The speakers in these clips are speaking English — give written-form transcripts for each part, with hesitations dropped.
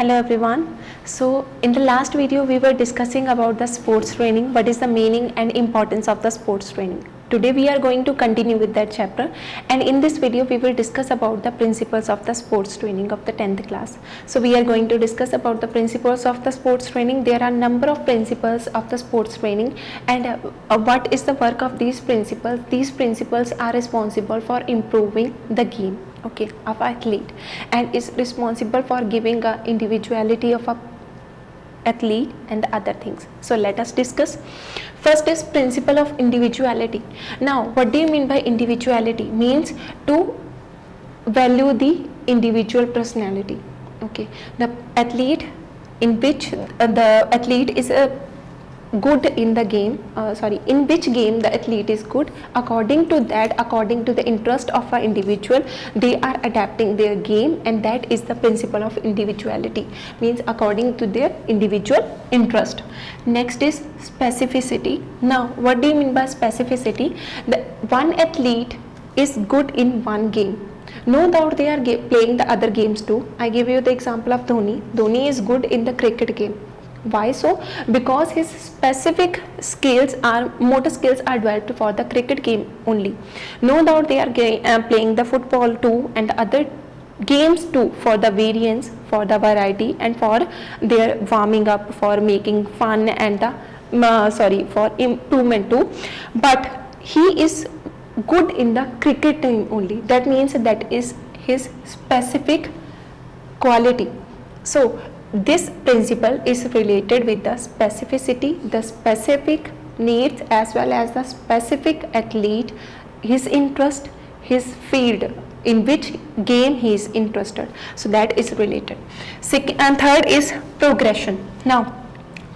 Hello everyone. So in the last video we were discussing about the sports training, what is the meaning and importance of the sports training. Today we are going to continue with that chapter, and in this video we will discuss about the principles of the sports training of the 10th class. So we are going to discuss about the principles of the sports training. There are number of principles of the sports training, and what is the work of these principles. These principles are responsible for improving the game, okay, of athlete, and is responsible for giving a individuality of a athlete and the other things. So let us discuss. First is principle of individuality. Now what do you mean by individuality? Means to value the individual personality, okay. The athlete in which the athlete is good in the game, in which game the athlete is good, according to that, according to the interest of an individual, they are adapting their game, and that is the principle of individuality, means according to their individual interest. Next is specificity. Now what do you mean by specificity? The one athlete is good in one game, no doubt they are playing the other games too. I give you the example of Dhoni is good in the cricket game. Why so? Because his specific skills are motor skills are developed for the cricket game only. No doubt they are playing the football too and the other games too, for the variance, for the variety, and for their warming up, for making fun, and the for improvement too. But he is good in the cricket team only. That means that is his specific quality. So this principle is related with the specificity, the specific needs, as well as the specific athlete, his interest, his field, in which game he is interested. So that is related. Second and third is progression. Now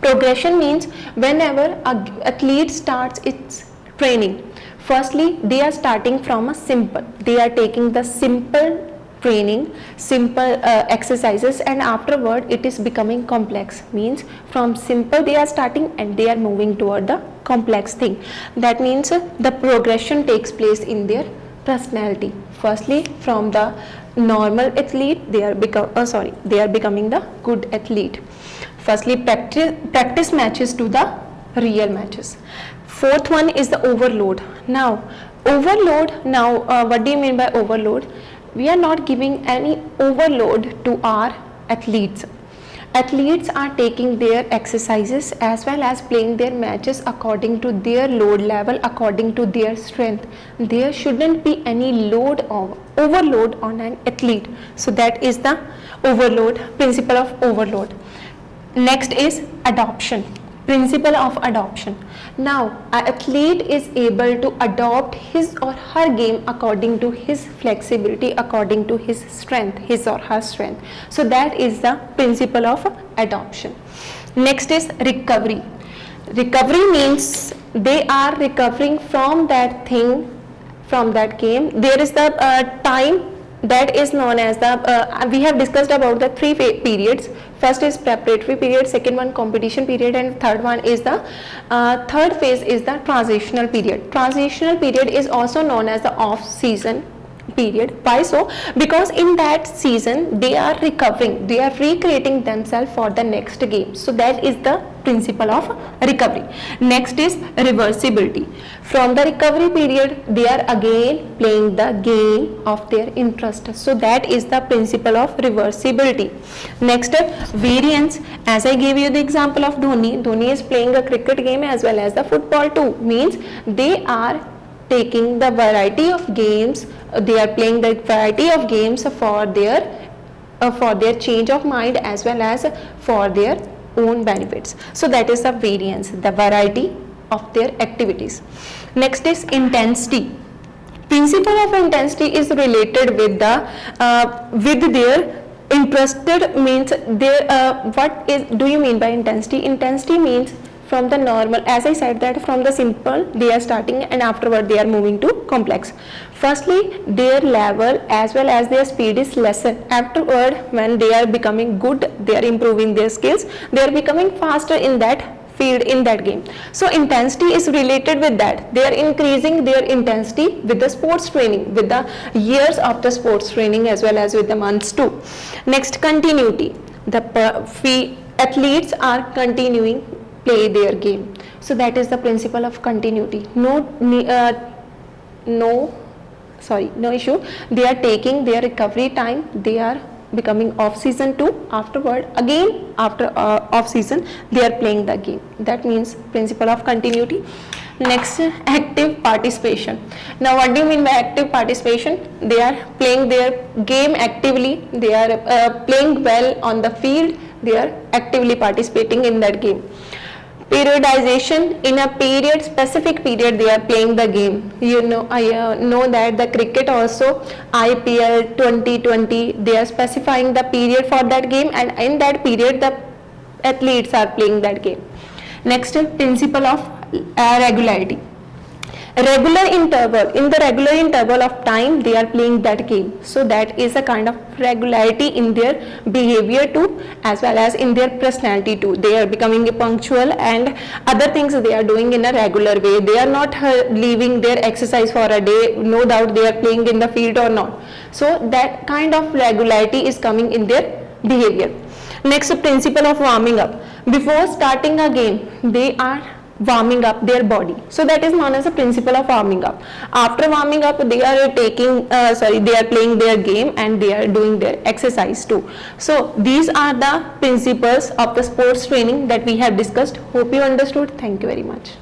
progression means whenever an athlete starts its training, firstly they are starting from a simple, they are taking the simple training, simple exercises, and afterward it is becoming complex, means from simple they are starting and they are moving toward the complex thing. That means the progression takes place in their personality. Firstly from the normal athlete they are becoming the good athlete. Firstly practice matches to the real matches. Fourth one is the overload. Now what do you mean by overload? We are not giving any overload to our athletes. Athletes are taking their exercises as well as playing their matches according to their load level, according to their strength. There shouldn't be any overload on an athlete. So that is the principle of overload. Next is adoption. Principle of adoption. Now an athlete is able to adopt his or her game according to his flexibility, according to his strength, his or her strength. So that is the principle of adoption. Next is recovery. Recovery means they are recovering from that thing, from that game. There is the time that is known as the we have discussed about the three periods. First is preparatory period, second one competition period, and third one is the third phase is the transitional period. Transitional period is also known as the off season period. Why so? Because in that season they are recovering, they are recreating themselves for the next game. So that is the principle of recovery. Next is reversibility. From the recovery period they are again playing the game of their interest. So that is the principle of reversibility. Next variance. As I gave you the example of Dhoni is playing a cricket game as well as the football too, means they are taking the variety of games, they are playing the variety of games for their change of mind as well as for their own benefits. So that is the variance, the variety of their activities. Next is intensity. Principle of intensity is related with their interested, means their what is do you mean by intensity? Intensity means from the normal, as I said that from the simple they are starting and afterward they are moving to complex. Firstly their level as well as their speed is lesser. Afterward when they are becoming good, they are improving their skills, they are becoming faster in that field, in that game. So intensity is related with that. They are increasing their intensity with the sports training, with the years of the sports training as well as with the months too. Next, continuity. the athletes are continuing play their game. So that is the principle of continuity. No issue. They are taking their recovery time. They are becoming off season too. Afterward, again after off season, they are playing the game. That means principle of continuity. Next, active participation. Now what do you mean by active participation? They are playing their game actively. They are playing well on the field. They are actively participating in that game. Periodization, in a specific period they are playing the game. I know that the cricket also, IPL 2020, they are specifying the period for that game, and in that period the athletes are playing that game. Next, principle of regularity. In the regular interval of time they are playing that game. So that is a kind of regularity in their behavior too, as well as in their personality too. They are becoming punctual and other things they are doing in a regular way. They are not leaving their exercise for a day, no doubt they are playing in the field or not. So that kind of regularity is coming in their behavior. Next, principle of warming up. Before starting a game, they are warming up their body. So that is known as a principle of warming up. After warming up, they are they are playing their game and they are doing their exercise too. So these are the principles of the sports training that we have discussed. Hope you understood. Thank you very much.